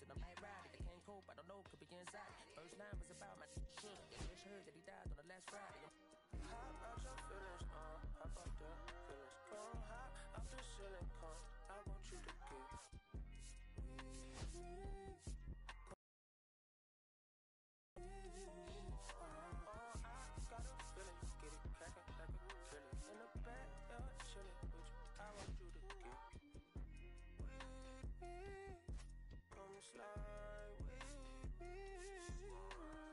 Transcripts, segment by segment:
I'm like riding, I can't cope, I don't know, could be inside. First line was about my sugar. Just heard that he died on the last Friday. Hop out your feelings, hop out the feelings. Come hop out the ceiling, come. I want you to get I got a feeling, get it crackin' like a chili. In the back, chillin' with you. I want you to get with me. Come slide with me.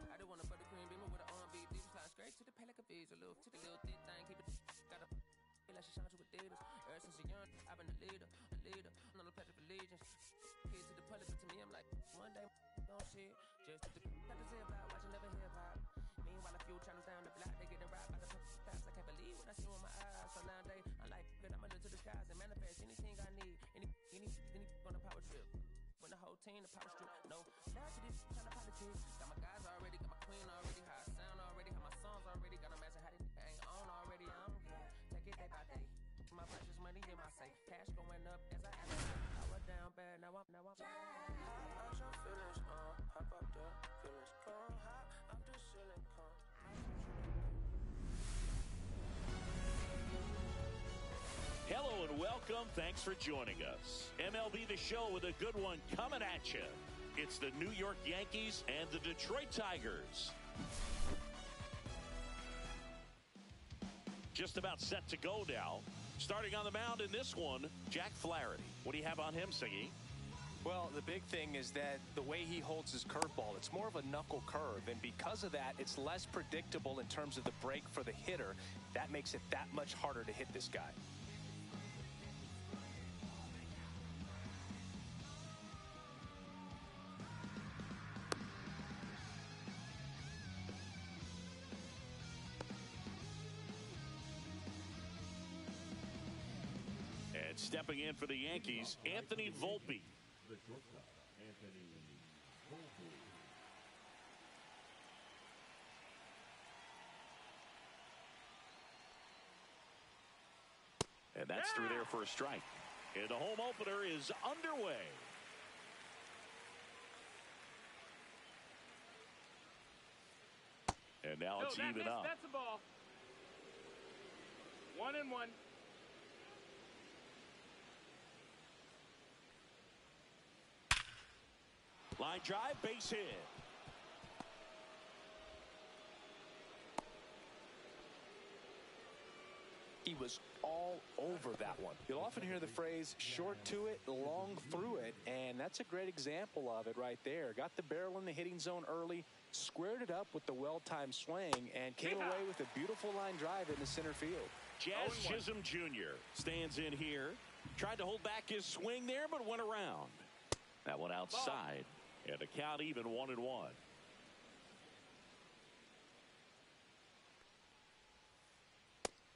I just want a buttercream beamer with an R&B beat. Slide straight to the pay like a visa. Little to the little thick thing, keep it. Got a feel like she shines with Adidas. Ever since a young, I've been a leader. I'm on the pledge of allegiance. Kids to the public, but to me, I'm like, one day, don't see it. Just to the got to say about watching never hip hop. Meanwhile, a few channels down the block, they getting robbed by the cops. I can't believe what I see with my eyes. So nowadays, I'm like, good, I'ma look to the skies and manifest anything I need. Any on the power trip. When the whole team, the power strip. No, now to this kind of politics. Got my guys already, got my queen already, how I sound already, how my songs already. Got them asking how they ain't on already. I don't care. Take it day by day. My precious money in my safe. Cash going up as I was down bad. Now I'm hop out your feelings, hop out the feelings. Come hop out the ceiling, come. Hello and welcome. Thanks for joining us. MLB The Show with a good one coming at you. It's the New York Yankees and the Detroit Tigers. Just about set to go now. Starting on the mound in this one, Jack Flaherty. What do you have on him, Siggy? Well, the big thing is that the way he holds his curveball, it's more of a knuckle curve. And because of that, it's less predictable in terms of the break for the hitter. That makes it that much harder to hit this guy. And stepping in for the Yankees, Anthony Volpe. The shortstop, Anthony Volpe. And that's through there for a strike. And the home opener is underway. And now it's even up. That's a ball. 1-1. Line drive, base hit. He was all over that one. You'll often hear the phrase short to it, long through it, and that's a great example of it right there. Got the barrel in the hitting zone early, squared it up with the well-timed swing, and came away with a beautiful line drive in the center field. Jazz Chisholm Jr. stands in here. Tried to hold back his swing there, but went around. That one outside. And the count even 1-1.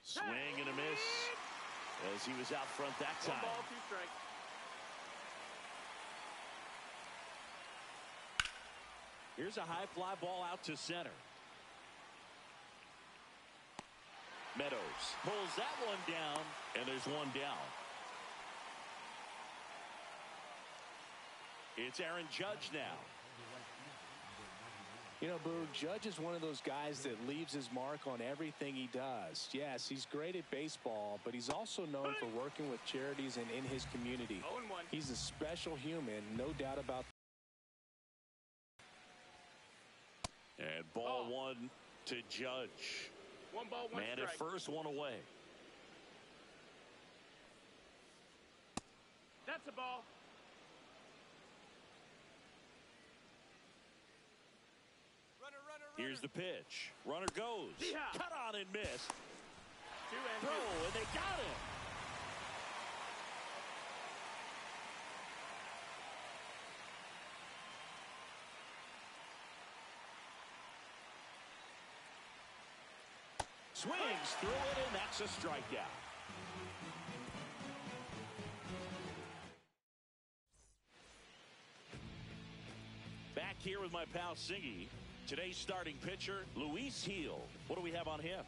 Swing and a miss as he was out front that time. 1 ball, 2 strikes. Here's a high fly ball out to center. Meadows pulls that one down, and there's one down. It's Aaron Judge now. You know, Boo, Judge is one of those guys that leaves his mark on everything he does. Yes, he's great at baseball, but he's also known for working with charities and in his community. 0-1. He's a special human, no doubt about that. And ball one to Judge. 1 ball, 1 Man strike. at first, one away. That's a ball. Here's the pitch. Runner goes. Yeehaw. Cut on and missed. 2-2. Throw, and they got him. Swings through it, and that's a strikeout. Back here with my pal Siggy. Today's starting pitcher, Luis Gil. What do we have on him?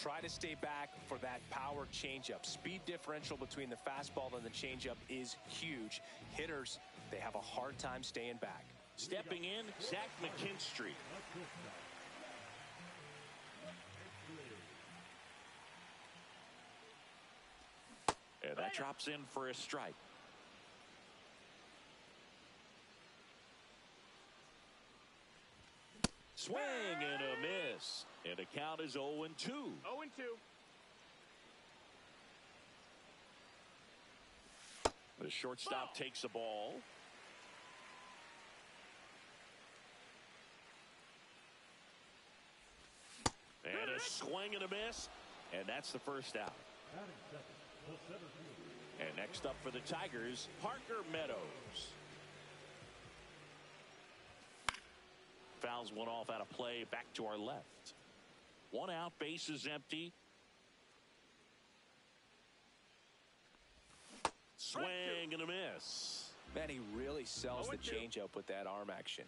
try to stay back for that power changeup. Speed differential between the fastball and the changeup is huge. Hitters, they have a hard time staying back. Stepping in, Zach McKinstry. And that drops in for a strike. Swing and a miss. And the count is 0-2. 0-2. The shortstop takes the ball. And a swing and a miss. And that's the first out. And next up for the Tigers, Parker Meadows. Fouls one off out of play, back to our left. 1 out, base is empty. Swing and a miss. Man, he really sells the changeup with that arm action.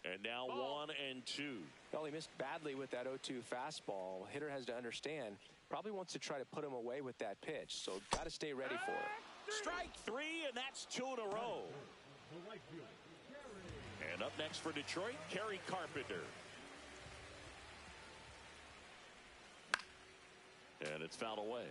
And now 1-2. Well, he missed badly with that 0-2 fastball. Hitter has to understand, probably wants to try to put him away with that pitch, so got to stay ready for it. Strike 3, and that's 2 in a row. And up next for Detroit, Kerry Carpenter. And it's fouled away.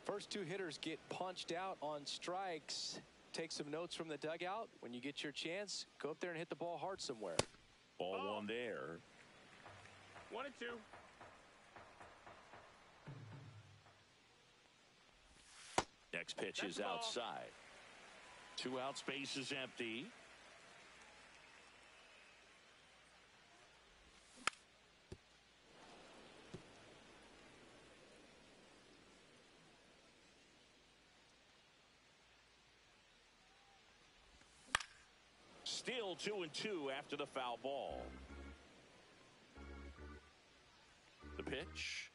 First 2 hitters get punched out on strikes. Take some notes from the dugout. When you get your chance, go up there and hit the ball hard somewhere. Ball one there. 1-2. Next pitch is outside. 2 outs, base is empty. Still 2-2 after the foul ball. The pitch.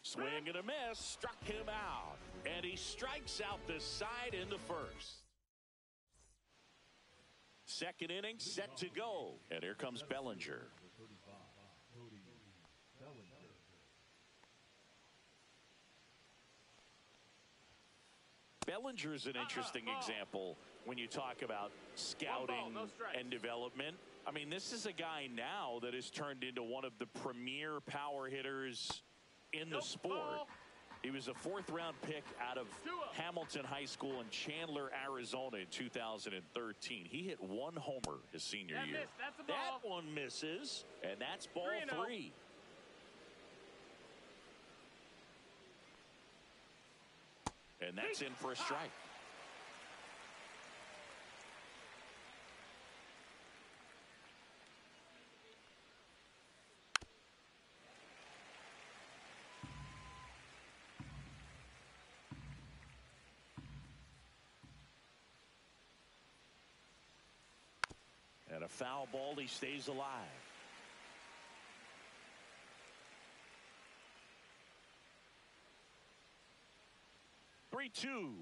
Swing and a miss, struck him out. And he strikes out the side in the first. Second inning set to go. And here comes Bellinger. Bellinger is an interesting example when you talk about scouting and development. I mean, this is a guy now that has turned into one of the premier power hitters in the sport. He was a 4th-round pick out of Hamilton High School in Chandler, Arizona in 2013. He hit 1 homer his senior year. That one misses, and that's ball 3. And that's in for a strike. And a foul ball, he stays alive. Three-two.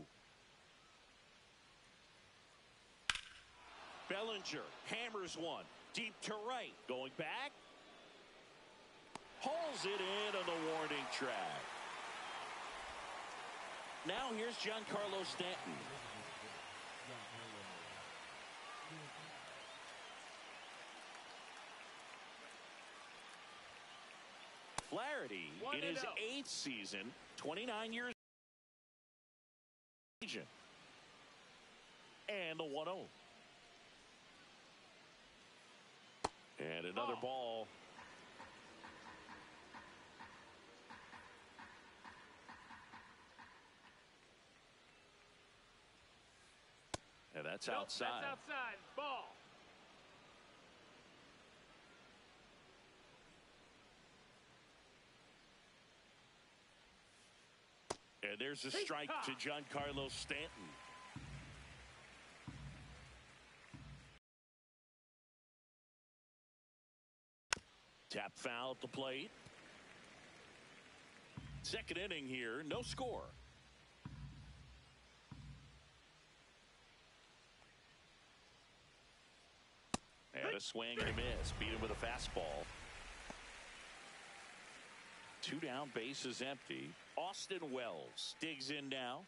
Bellinger hammers one deep to right. Going back. Hauls it in on the warning track. Now here's Giancarlo Stanton. Flaherty in his 8th season, 29 years. And the 1-0. And another ball. And that's outside. That's outside. Ball. And there's a strike to Giancarlo Stanton. Tap foul at the plate. Second inning here, no score. And a swing and a miss. Beat him with a fastball. 2 down, bases empty. Austin Wells digs in now.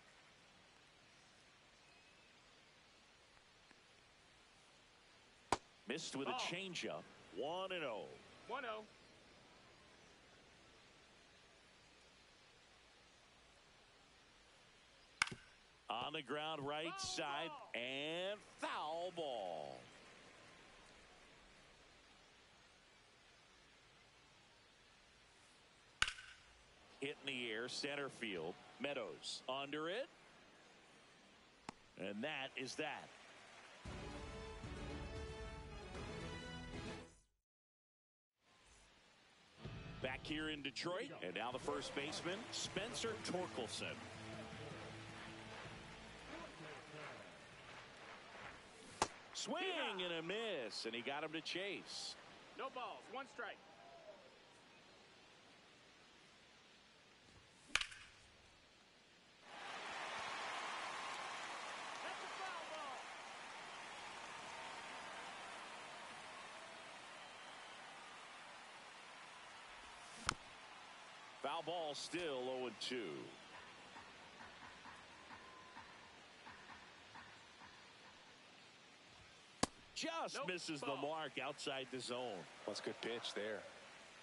Missed with a changeup. 1-0. 1-0. On the ground, right side, and foul ball. Hit in the air, center field. Meadows under it. And that is that. Back here in Detroit, and now the first baseman, Spencer Torkelson. Swing and a miss, and he got him to chase. No balls, 1 strike. That's a foul ball. Foul ball, still 0-2. Just misses the mark outside the zone. That's a good pitch there.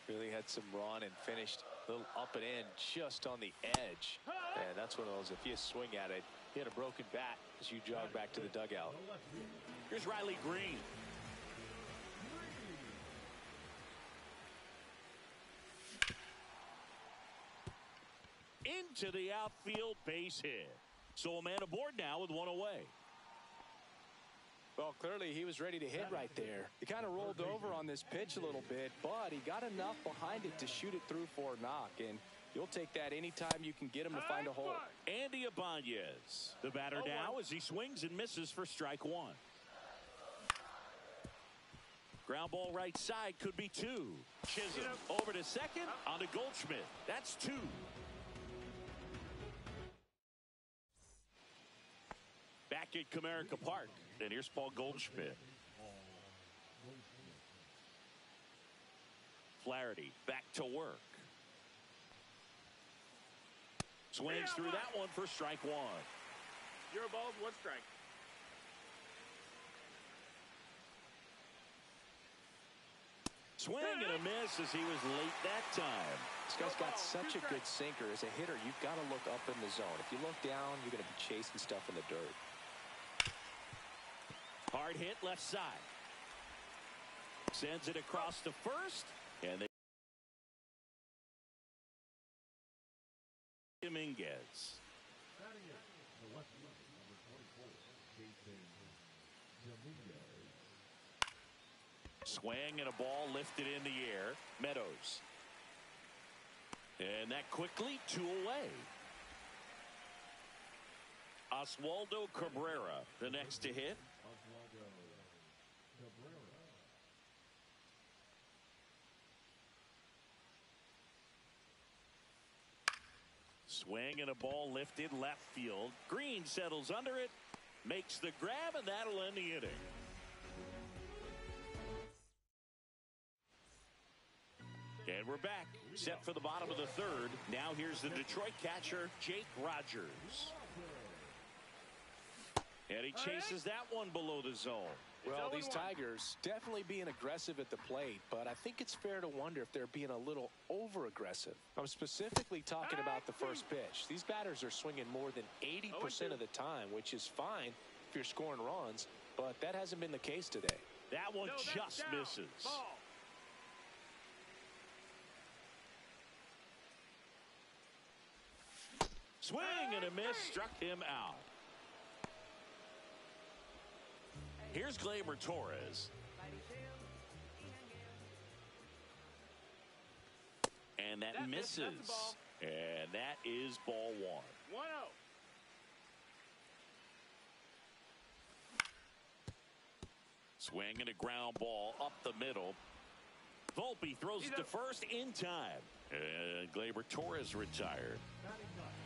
Really had some run and finished a little up and in just on the edge. And that's one of those, if you swing at it, you hit a broken bat as you jog back to the dugout. Here's Riley Green. Into the outfield, base hit. So a man aboard now with 1 away. Well, clearly he was ready to hit right there. He kind of rolled over on this pitch a little bit, but he got enough behind it to shoot it through for a knock. And you'll take that anytime you can get him to find a hole. Andy Ibanez, the batter now as he swings and misses for strike 1. Ground ball right side, could be 2. Chisholm over to second, on to Goldschmidt. That's 2. Back at Comerica Park. And here's Paul Goldschmidt. Flaherty back to work. Swings through that one for strike 1. 0 balls, 1 strike. Swing and a miss as he was late that time. This guy's got such a good sinker. As a hitter, you've got to look up in the zone. If you look down, you're going to be chasing stuff in the dirt. Hard hit left side. Sends it across to first. And they Dominguez. Swing and a ball lifted in the air. Meadows. And that quickly 2 away. Oswaldo Cabrera, the next to hit. Swing and a ball lifted left field. Green settles under it, makes the grab, and that'll end the inning. And we're back, set for the bottom of the 3rd. Now here's the Detroit catcher, Jake Rogers. And he chases that one below the zone. Well, these Tigers definitely being aggressive at the plate, but I think it's fair to wonder if they're being a little over-aggressive. I'm specifically talking about the first pitch. These batters are swinging more than 80% of the time, which is fine if you're scoring runs, but that hasn't been the case today. That one just misses. Ball. Swing and a miss, struck him out. Here's Gleyber Torres. And that misses. And that is ball 1. 1-0. Swing and a ground ball up the middle. Volpe throws it to first in time. And Gleyber Torres retired.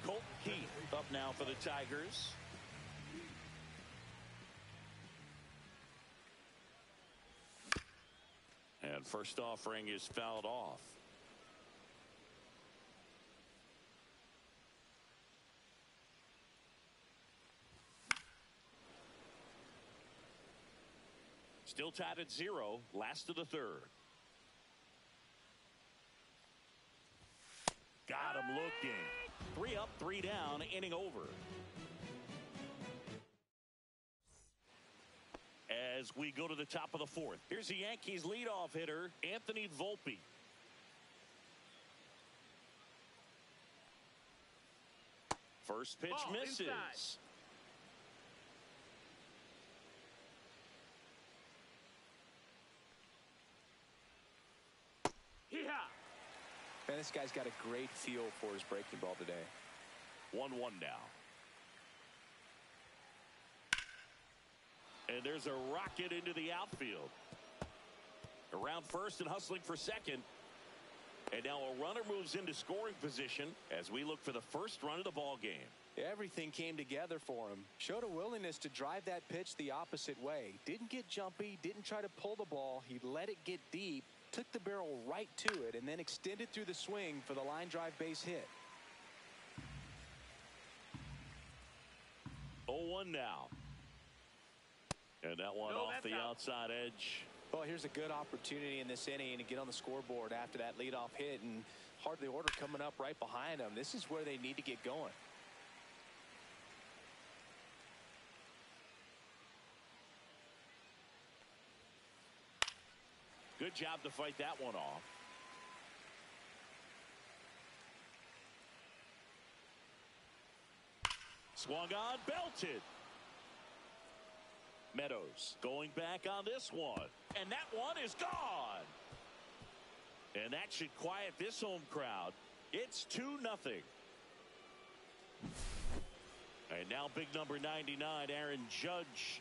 Colt Keith up now for the Tigers. And first offering is fouled off. Still tied at 0, last of the third. Got him looking. 3 up, 3 down, inning over. As we go to the top of the fourth, here's the Yankees leadoff hitter, Anthony Volpe. First pitch misses. Inside. Man, this guy's got a great feel for his breaking ball today. 1-1 now. And there's a rocket into the outfield. Around first and hustling for second. And now a runner moves into scoring position as we look for the first run of the ball game. Everything came together for him. Showed a willingness to drive that pitch the opposite way. Didn't get jumpy, didn't try to pull the ball. He let it get deep, took the barrel right to it, and then extended through the swing for the line drive base hit. 0-1 now. And that one off the outside edge. Well, here's a good opportunity in this inning to get on the scoreboard after that leadoff hit, and hardly order coming up right behind them. This is where they need to get going. Good job to fight that one off. Swung on, belted. Meadows going back on this one. And that one is gone. And that should quiet this home crowd. It's 2-0. And now big number 99, Aaron Judge.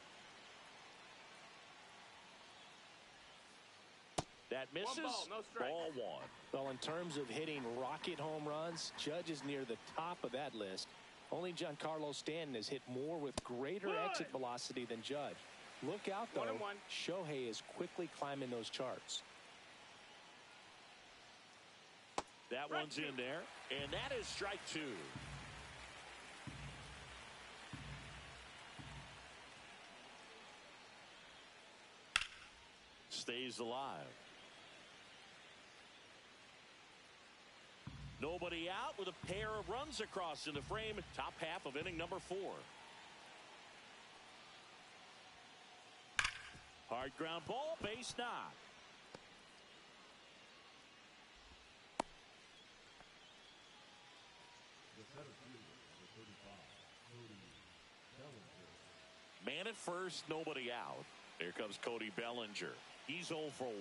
That misses. 1 ball, no strike. Ball 1. Well, in terms of hitting rocket home runs, Judge is near the top of that list. Only Giancarlo Stanton has hit more with greater exit velocity than Judge. Look out, though. 1-1. Shohei is quickly climbing those charts. That one's in there, and that is strike 2. Stays alive. Nobody out with a pair of runs across in the frame. Top half of inning number 4. Hard ground ball, base knock. Man at first, nobody out. Here comes Cody Bellinger. He's 0 for 1.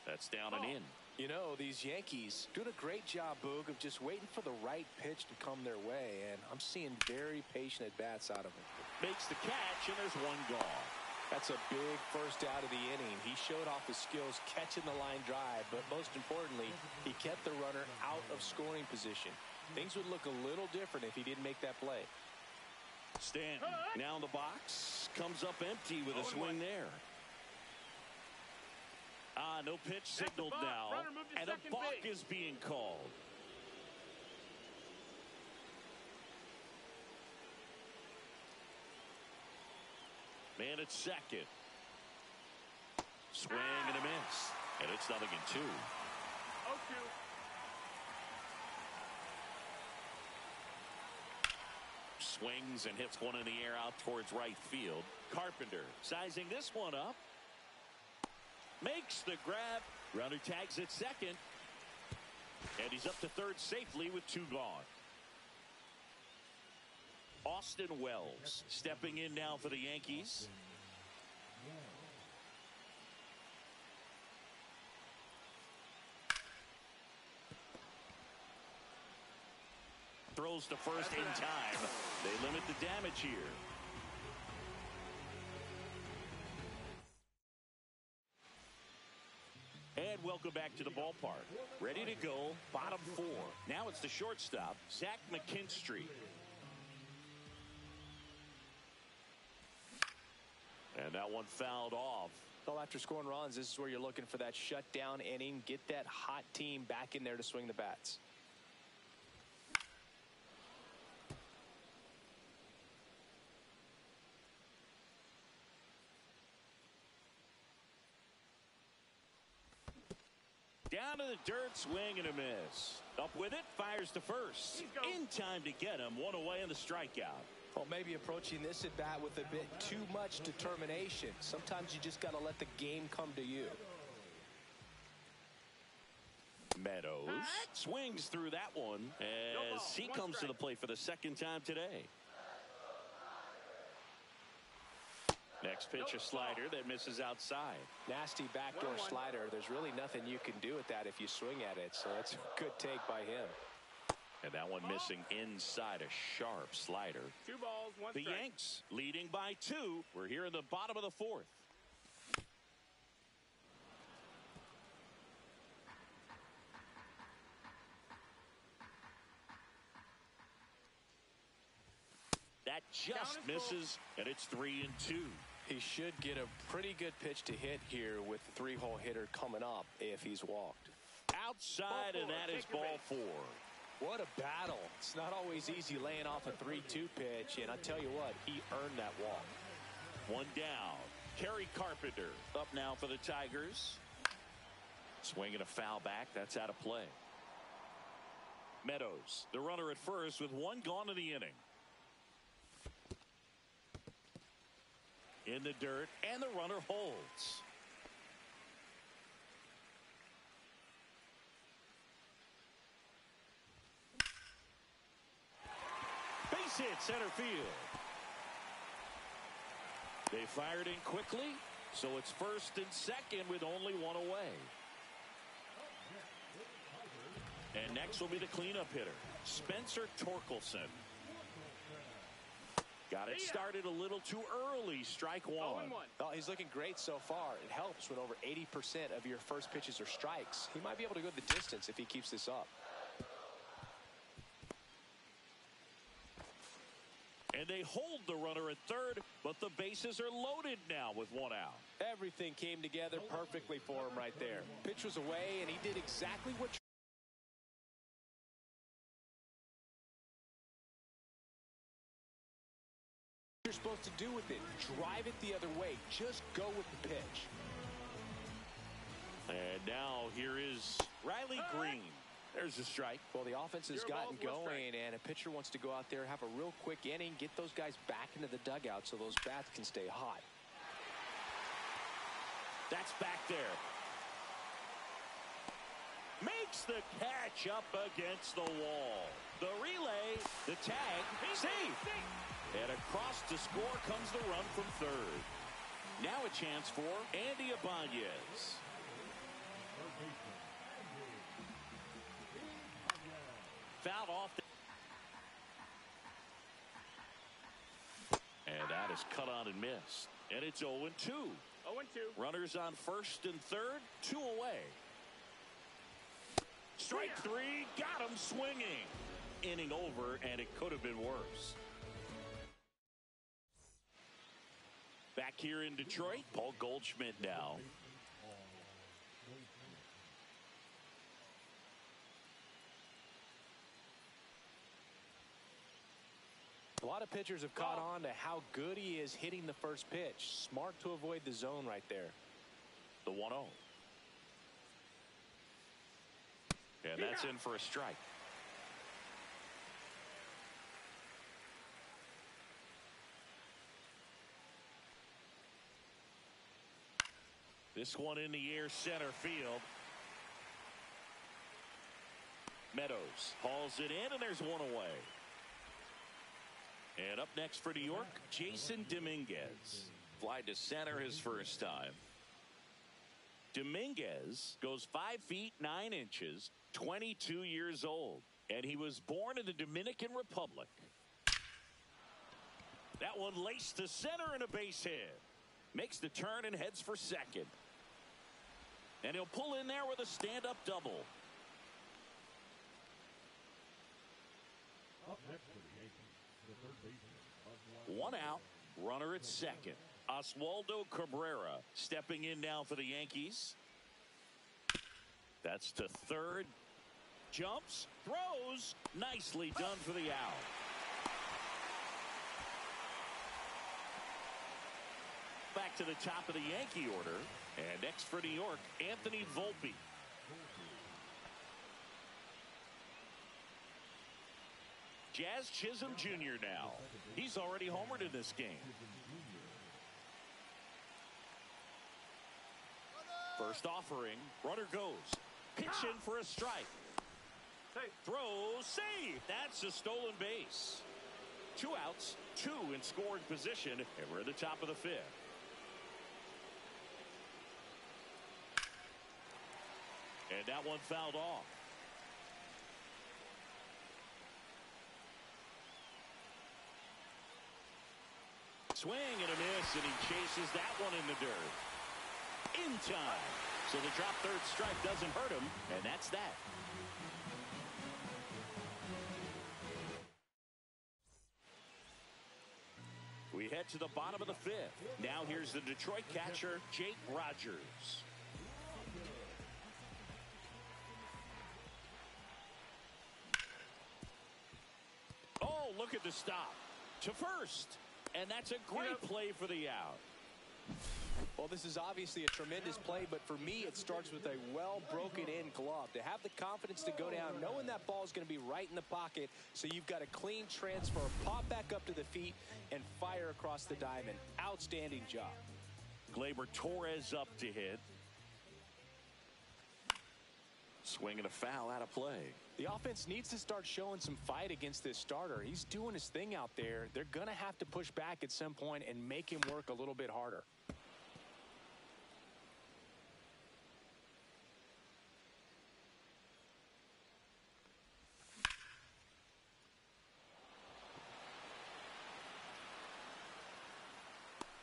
That's down and in. You know, these Yankees doing a great job, Boog, of just waiting for the right pitch to come their way, and I'm seeing very patient at-bats out of him. Makes the catch, and there's one gone. That's a big first out of the inning. He showed off his skills catching the line drive, but most importantly, he kept the runner out of scoring position. Things would look a little different if he didn't make that play. Stanton now in the box, comes up empty with a swing there. No pitch signaled now, and a balk is being called. Man at second. Swing and a miss, and it's 0-2. 0-2. Swings and hits one in the air out towards right field. Carpenter sizing this one up. Makes the grab. Runner tags at second. And he's up to third safely with 2 gone. Austin Wells stepping in now for the Yankees. Throws to first in time. They limit the damage here. And well welcome back to the ballpark. Ready to go, bottom 4. Now it's the shortstop, Zach McKinstry. And that one fouled off. Well, after scoring runs, this is where you're looking for that shutdown inning. Get that hot team back in there to swing the bats. Down to the dirt, swing and a miss. Up with it, fires to first. In time to get him, one away on the strikeout. Well, maybe approaching this at bat with a bit too much determination. Sometimes you just got to let the game come to you. Meadows swings through that one as he comes to the plate for the second time today. Next pitch, a slider that misses outside. Nasty backdoor slider. There's really nothing you can do with that if you swing at it. So it's a good take by him. And that one missing inside, a sharp slider. 2 balls, 1 strike. The Yanks leading by 2. We're here in the bottom of the 4th. That just misses, and it's 3-2. He should get a pretty good pitch to hit here with the 3-hole hitter coming up if he's walked. Outside, and that is ball 4. What a battle. It's not always easy laying off a 3-2 pitch, and I tell you what, he earned that walk. One down. Kerry Carpenter up now for the Tigers. Swinging a foul back. That's out of play. Meadows, the runner at first with 1 gone in the inning. In the dirt, and the runner holds. Base hit, center field. They fired in quickly, so it's first and second with only 1 away. And next will be the cleanup hitter, Spencer Torkelson. Got it started a little too early. Strike 1. Well, he's looking great so far. It helps when over 80% of your first pitches are strikes. He might be able to go the distance if he keeps this up. And they hold the runner at third, but the bases are loaded now with 1 out. Everything came together perfectly for him right there. Pitch was away, and he did exactly what you're supposed to do with it. Drive it the other way. Just go with the pitch. And now here is Riley Green. There's a strike. Well, the offense has gotten going, and a pitcher wants to go out there, have a real quick inning, get those guys back into the dugout so those bats can stay hot. That's back there. Makes the catch up against the wall. The relay, the tag, safe. And across to score comes the run from third. Now a chance for Andy Ibanez. Fouled off. And that is cut on and missed. And it's 0-2. 0-2. Runners on first and third, 2 away. Strike 3, got him swinging. Inning over, and it could have been worse. Back here in Detroit, Paul Goldschmidt now. A lot of pitchers have caught on to how good he is hitting the first pitch. Smart to avoid the zone right there. The 1-0. And that's in for a strike. This one in the air, center field. Meadows hauls it in, and there's 1 away. And up next for New York, Jason Dominguez. Fly to center his first time. Dominguez goes 5 feet 9 inches, 22 years old, and he was born in the Dominican Republic. That one laced to center and a base hit. Makes the turn and heads for second. And he'll pull in there with a stand-up double. Up next for the Yankees, the third baseman. One out, runner at second. Oswaldo Cabrera stepping in now for the Yankees. That's to third. Jumps, throws, nicely done for the out. Back to the top of the Yankee order. And next for New York, Anthony Volpe. Jazz Chisholm Jr. now. He's already homered in this game. First offering, runner goes. Pitch in for a strike. Throw, save. That's a stolen base. 2 outs, 2 in scoring position, and we're at the top of the 5th. And that one fouled off. Swing and a miss, and he chases that one in the dirt. In time. So the drop third strike doesn't hurt him, and that's that. We head to the bottom of the 5th. Now here's the Detroit catcher, Jake Rogers. Oh, look at the stop. To first. And that's a great play for the out. Well, this is obviously a tremendous play, but for me, it starts with a well-broken-in glove. To have the confidence to go down, knowing that ball is going to be right in the pocket, so you've got a clean transfer, pop back up to the feet, and fire across the diamond. Outstanding job. Gleyber Torres up to hit. Swing and a foul out of play. The offense needs to start showing some fight against this starter. He's doing his thing out there. They're going to have to push back at some point and make him work a little bit harder.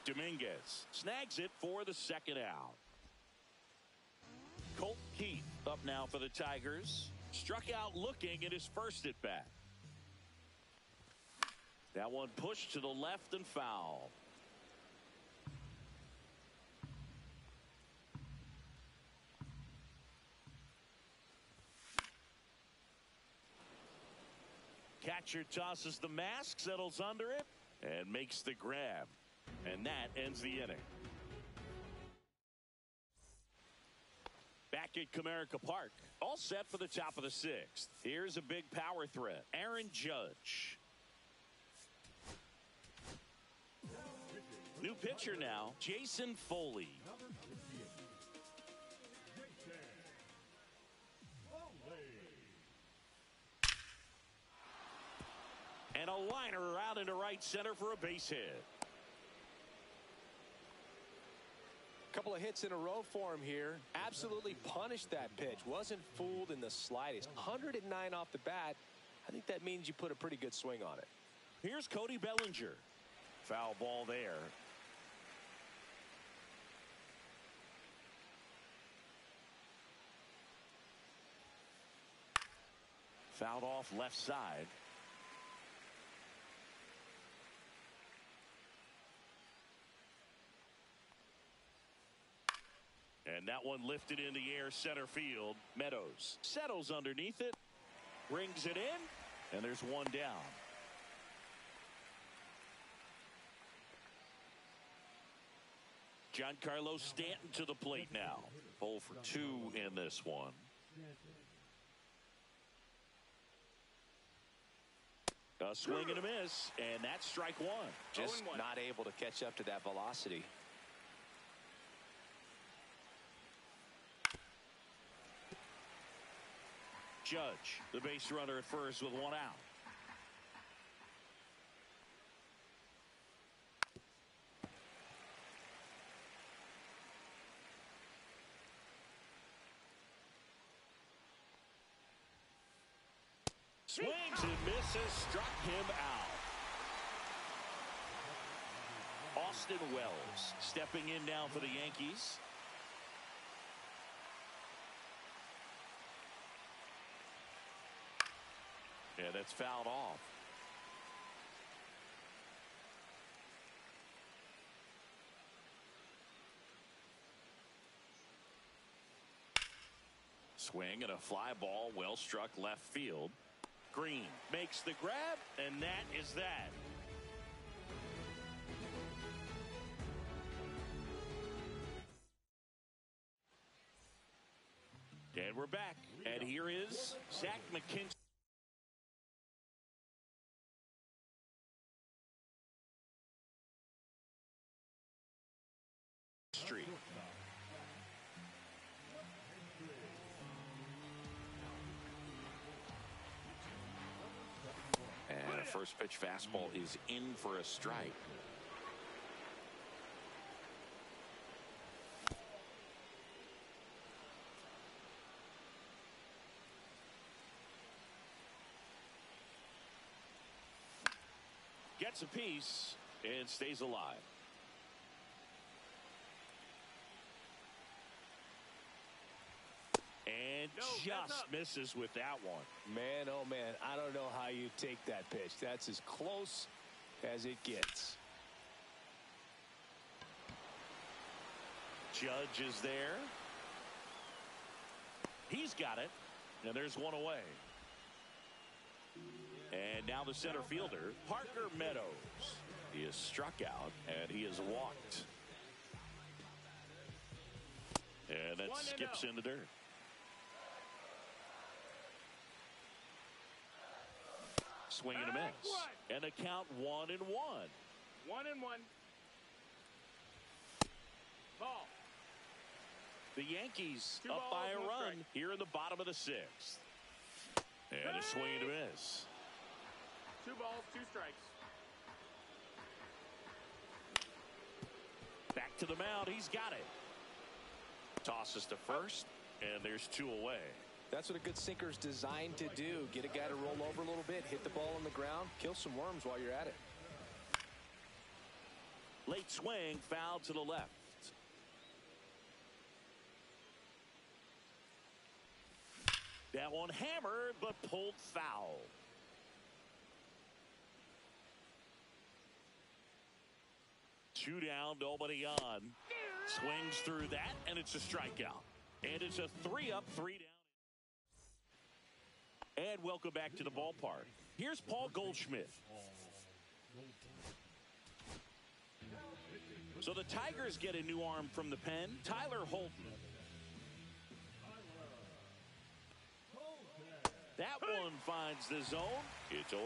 Dominguez snags it for the second out. Colt Keith up now for the Tigers. Struck out looking at his first at bat. That one pushed to the left and foul. Catcher tosses the mask, settles under it, and makes the grab. And that ends the inning. Back at Comerica Park, all set for the top of the 6th. Here's a big power threat, Aaron Judge. New pitcher now, Jason Foley. And a liner out into right center for a base hit. Couple of hits in a row for him here. Absolutely punished that pitch. Wasn't fooled in the slightest. 109 off the bat. I think that means you put a pretty good swing on it. Here's Cody Bellinger. Foul ball there. Fouled off left side. And that one lifted in the air center field. Meadows settles underneath it. Brings it in. And there's one down. Giancarlo Stanton to the plate now. 0 for 2 in this one. A swing and a miss. And that's strike 1. Just not able to catch up to that velocity. Judge, the base runner at first with 1 out. Swings and misses, struck him out. Austin Wells stepping in now for the Yankees. Yeah, that's fouled off. Swing and a fly ball, well struck left field. Green makes the grab, and that is that. And we're back, and here is Zach McKinstry. And a first pitch fastball is in for a strike. Gets a piece and stays alive. And just misses with that one. Man, oh man, I don't know how you take that pitch. That's as close as it gets. Judge is there. He's got it. And there's one away. And now the center fielder, Parker Meadows. He is struck out, and he is walked. And that skips in the dirt. Swing and a miss. And a count 1-1. 1-1. Ball. The Yankees up by a run here in the bottom of the 6th. And a swing and a miss. 2 balls, 2 strikes. Back to the mound. He's got it. Tosses to first, and there's 2 away. That's what a good sinker is designed to do. Get a guy to roll over a little bit, hit the ball on the ground, kill some worms while you're at it. Late swing, foul to the left. That one hammered, but pulled foul. Two down, nobody on. Swings through that, and it's a strikeout. And it's a 3-up, 3 down. And welcome back to the ballpark. Here's Paul Goldschmidt. So the Tigers get a new arm from the pen, Tyler Holton. That one finds the zone. It's 0-1.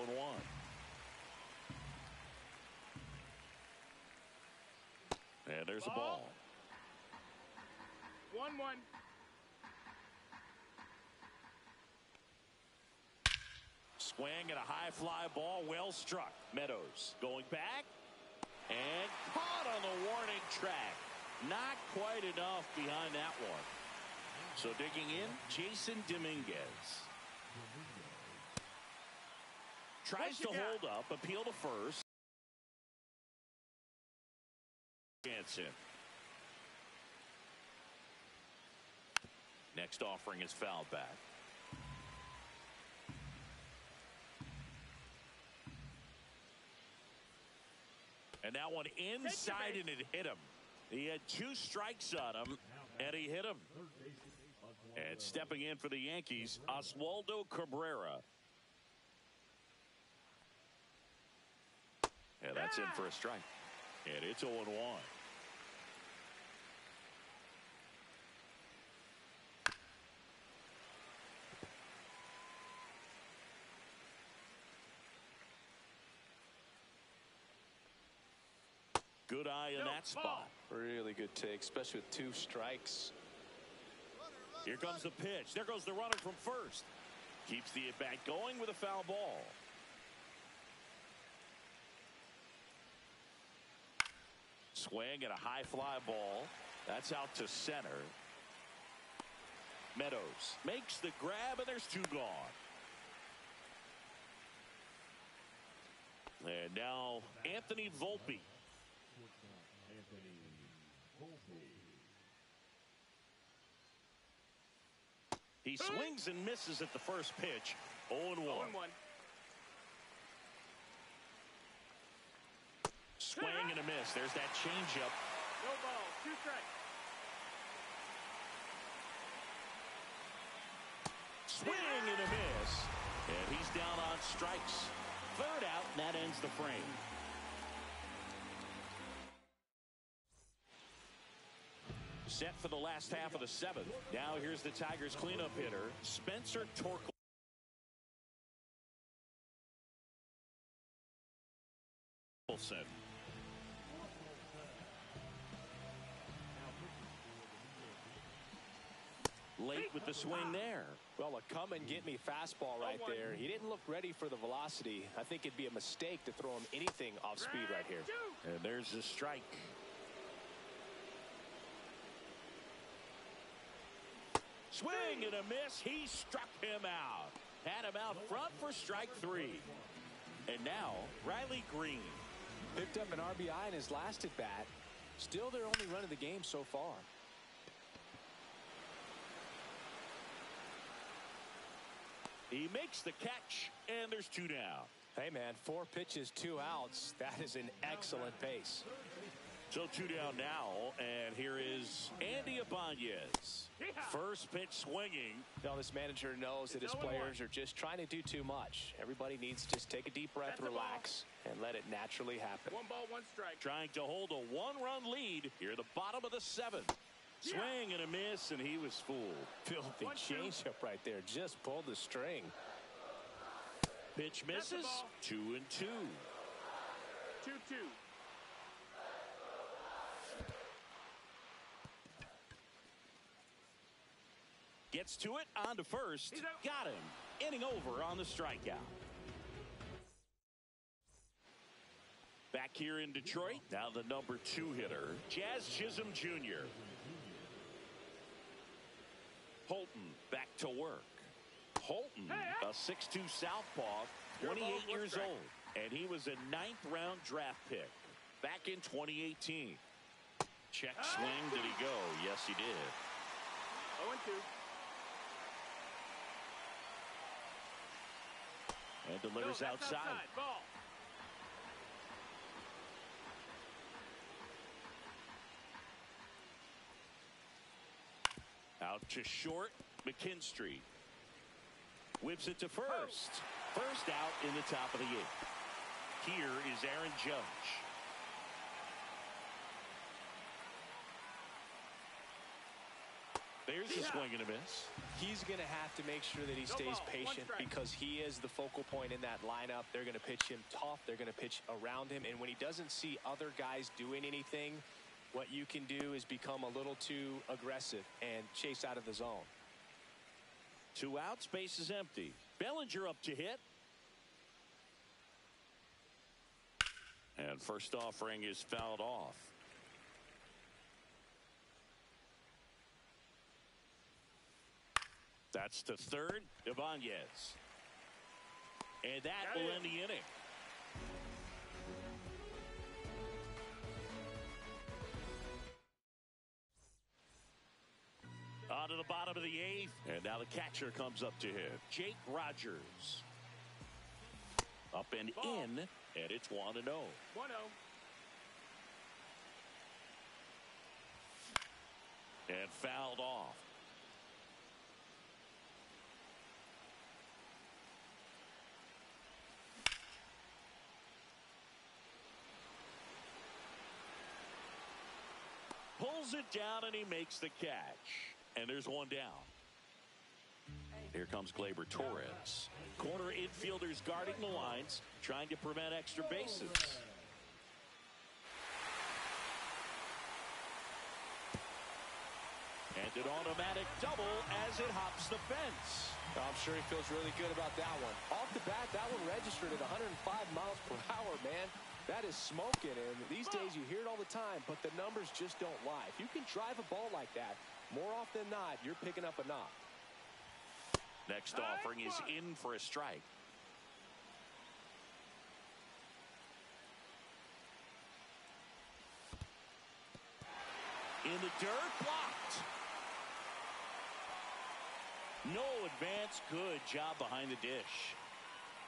And there's a ball. 1-1. Swing and a high fly ball, well struck. Meadows going back and caught on the warning track. Not quite enough behind that one. So digging in, Jason Dominguez. Tries to hold up, appeal to first. Chance in. Next offering is fouled back. And that one inside, and it hit him. He had 2 strikes on him, and he hit him. And stepping in for the Yankees, Oswaldo Cabrera. And that's in for a strike. And it's 0-1. Good eye in that spot. Really good take, especially with 2 strikes. Here comes the pitch. There goes the runner from first. Keeps the at-bat going with a foul ball. Swing and a high fly ball. That's out to center. Meadows makes the grab, and there's 2 gone. And now Anthony Volpe. He swings and misses at the first pitch. 0-1. 0-1. swing and a miss. There's that changeup. No ball, 2 strikes. Swing and a miss. And he's down on strikes. 3rd out, and that ends the frame. Set for the last half of the 7th. Now here's the Tigers cleanup hitter, Spencer Torkelson. Late with the swing there. Well, a come-and-get-me fastball right there. He didn't look ready for the velocity. I think it'd be a mistake to throw him anything off speed right here. And there's the strike. Swing and a miss. He struck him out. Had him out front for strike 3. And now, Riley Green. Picked up an RBI in his last at-bat. Still their only run of the game so far. He makes the catch, and there's 2 down. Hey, man, 4 pitches, 2 outs. That is an excellent pace. So 2 down now, and here is Andy Ibanez. First pitch swinging. Now, this manager knows that his players are just trying to do too much. Everybody needs to just take a deep breath, relax, and let it naturally happen. 1 ball, 1 strike. Trying to hold a 1-run lead here at the bottom of the 7th. Swing and a miss, and he was fooled. Filthy changeup right there. Just pulled the string. Pitch misses. 2-2. 2-2. Gets to it, on to first. Got him. Inning over on the strikeout. Back here in Detroit, now the number 2 hitter, Jazz Chisholm Jr. Holton back to work. Holton, a 6'2 southpaw, 28 years old, and he was a 9th-round draft pick back in 2018. Check swing, did he go? Yes, he did. 0-2. And delivers outside. Ball. Out to short, McKinstry. Whips it to first. First out in the top of the 8th. Here is Aaron Judge. There's a swing and a miss. He's going to have to make sure that he stays patient because he is the focal point in that lineup. They're going to pitch him tough. They're going to pitch around him. And when he doesn't see other guys doing anything, what you can do is become a little too aggressive and chase out of the zone. 2 outs, base is empty. Bellinger up to hit. And first offering is fouled off. That's to third, Ibanez. And that will end the inning. On to the bottom of the 8th, and now the catcher comes up to him. Jake Rogers. Up and in, and it's 1-0. 1-0. And fouled off. Pulls it down, and he makes the catch. And there's 1 down. Here comes Gleyber Torres. Corner infielders guarding the lines, trying to prevent extra bases. And an automatic double as it hops the fence. I'm sure he feels really good about that one. Off the bat, that one registered at 105 miles per hour, man. That is smoking, and these days you hear it all the time, but the numbers just don't lie. If you can drive a ball like that, more often than not, you're picking up a knock. Next offering is in for a strike. In the dirt, blocked. No advance, good job behind the dish.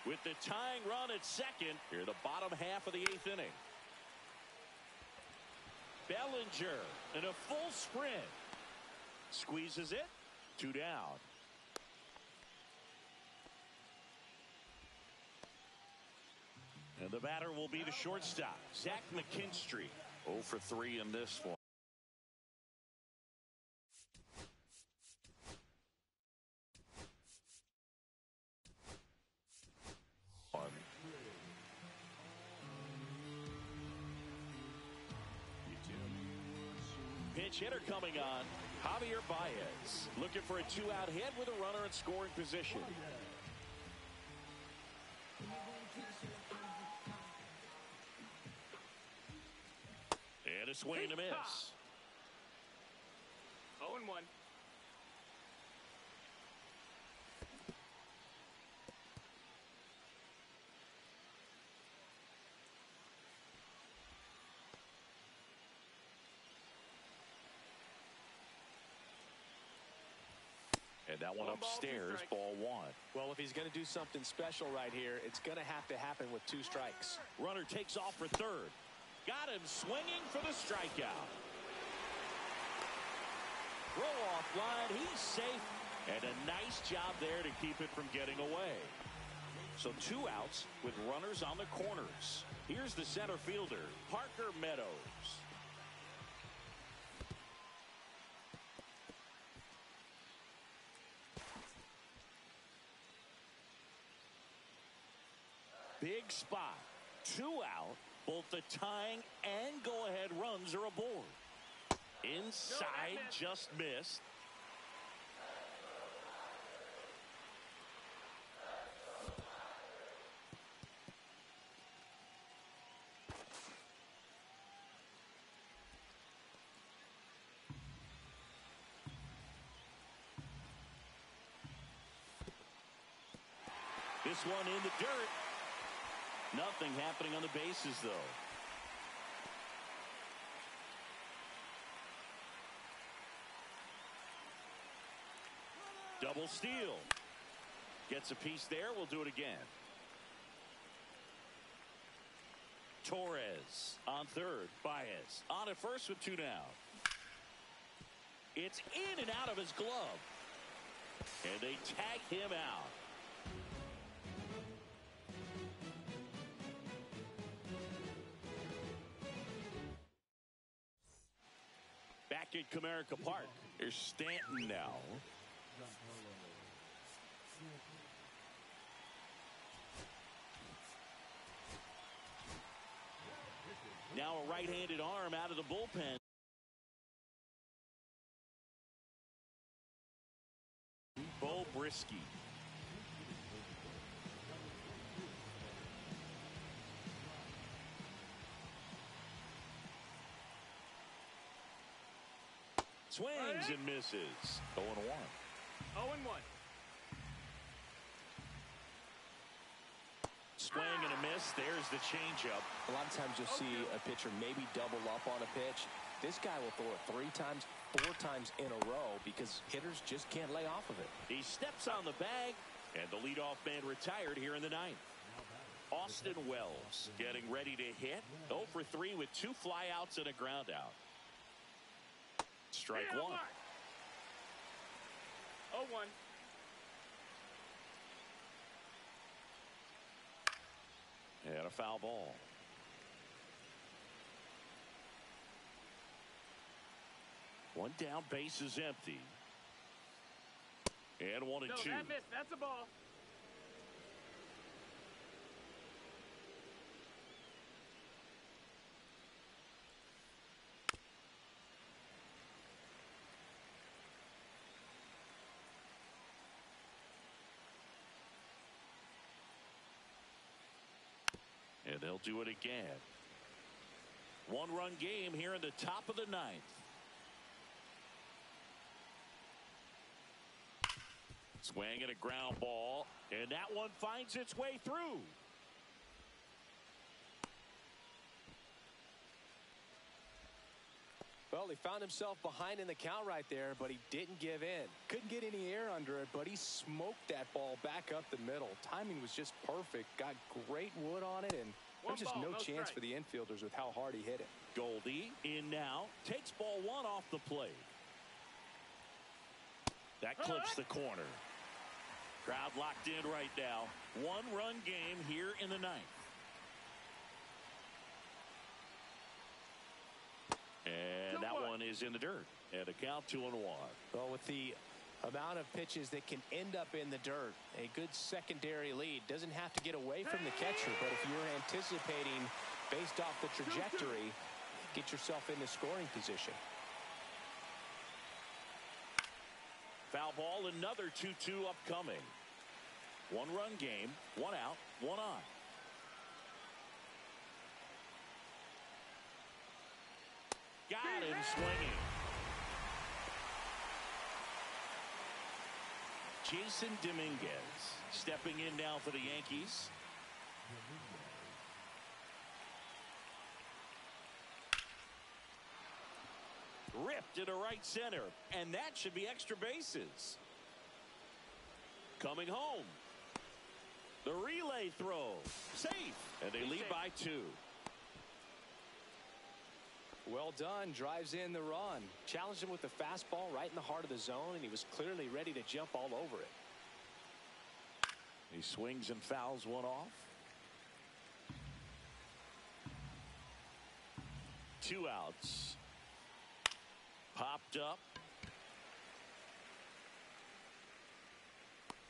With the tying run at second, here the bottom half of the 8th inning. Bellinger in a full sprint. Squeezes it. 2 down. And the batter will be the shortstop, Zach McKinstry. 0 for 3 in this one. Pitch hitter coming on. Javier Baez looking for a 2-out hit with a runner in scoring position. And a swing and a miss. 0-1. And that one upstairs, ball 1. Well, if he's going to do something special right here, it's going to have to happen with 2 strikes. Runner takes off for third. Got him swinging for the strikeout. Throw off line. He's safe. And a nice job there to keep it from getting away. So 2 outs with runners on the corners. Here's the center fielder, Parker Meadows. Big spot. 2 out. Both the tying and go-ahead runs are aboard. Inside, just missed. This one in the dirt. Nothing happening on the bases, though. Double steal. Gets a piece there. We'll do it again. Torres on third. Baez on at first with 2 down. It's in and out of his glove. And they tag him out. Back at Comerica Park. Here's Stanton now. Now a right-handed arm out of the bullpen. Bo Brisky. Swings and misses. 0-1. 0-1. Swing and a miss. There's the changeup. A lot of times you'll see a pitcher maybe double up on a pitch. This guy will throw it 3 times, 4 times in a row because hitters just can't lay off of it. He steps on the bag, and the leadoff man retired here in the 9th. Austin Wells getting ready to hit. 0 for 3 with 2 flyouts and a ground out. Strike 1. 0-1. And a foul ball. One down, base is empty. And 1-2. No, that missed. That's a ball. And they'll do it again. 1-run game here in the top of the 9th. Swing and a ground ball. And that one finds its way through. Well, he found himself behind in the count right there, but he didn't give in. Couldn't get any air under it, but he smoked that ball back up the middle. Timing was just perfect. Got great wood on it, and There's just no chance for the infielders with how hard he hit it. Goldie in now, takes ball one off the plate. That clips the corner. Crowd locked in right now. One-run game here in the ninth. And that one is in the dirt. And a count 2-1. Well, with the amount of pitches that can end up in the dirt, a good secondary lead. Doesn't have to get away from the catcher, but if you're anticipating based off the trajectory, get yourself into scoring position. Foul ball, another 2-2 upcoming. One-run game, one out, one on. Got him swinging. Jason Dominguez stepping in now for the Yankees. Ripped into right center, and that should be extra bases. Coming home. The relay throw. Safe. And they lead by 2. Well done. Drives in the run. Challenged him with the fastball right in the heart of the zone, and he was clearly ready to jump all over it. He swings and fouls one off. 2 outs. Popped up.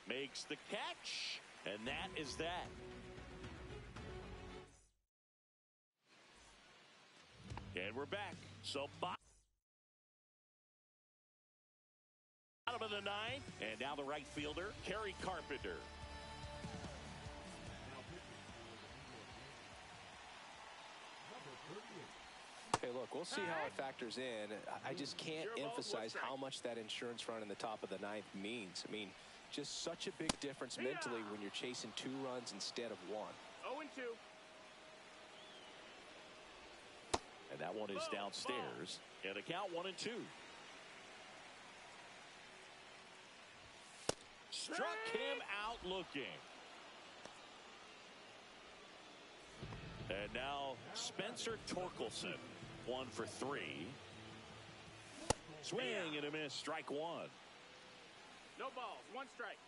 Makes the catch. And that is that. And we're back. So bottom of the ninth. And now the right fielder, Kerry Carpenter. Hey, look, we'll see how it factors in. I just can't emphasize how much that insurance run in the top of the ninth means. I mean, just such a big difference mentally when you're chasing 2 runs instead of 1. 0-2. And that one is downstairs. And a count 1-2. Struck him out looking. And now Spencer Torkelson, 1 for 3. Swing and a miss, strike 1. No balls, 1 strike.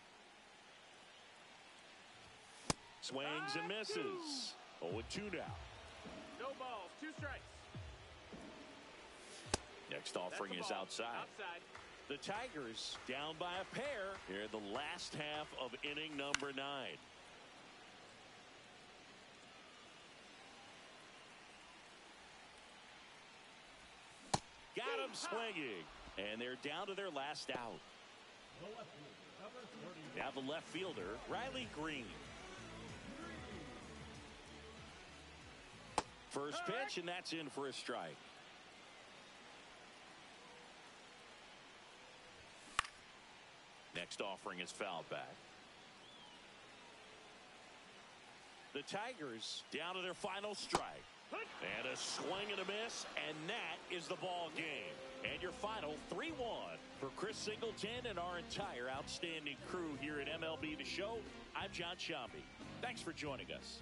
Swings and misses. 0-2 now. No balls, 2 strikes. Next offering is outside. The Tigers down by a pair here in the last half of inning number 9. Got him swinging. And they're down to their last out. Now the left fielder, Riley Green. First pitch, and that's in for a strike. Next offering is fouled back. The Tigers down to their final strike. And a swing and a miss, and that is the ball game. And your final 3-1 for Chris Singleton and our entire outstanding crew here at MLB The Show. I'm John Shambi. Thanks for joining us.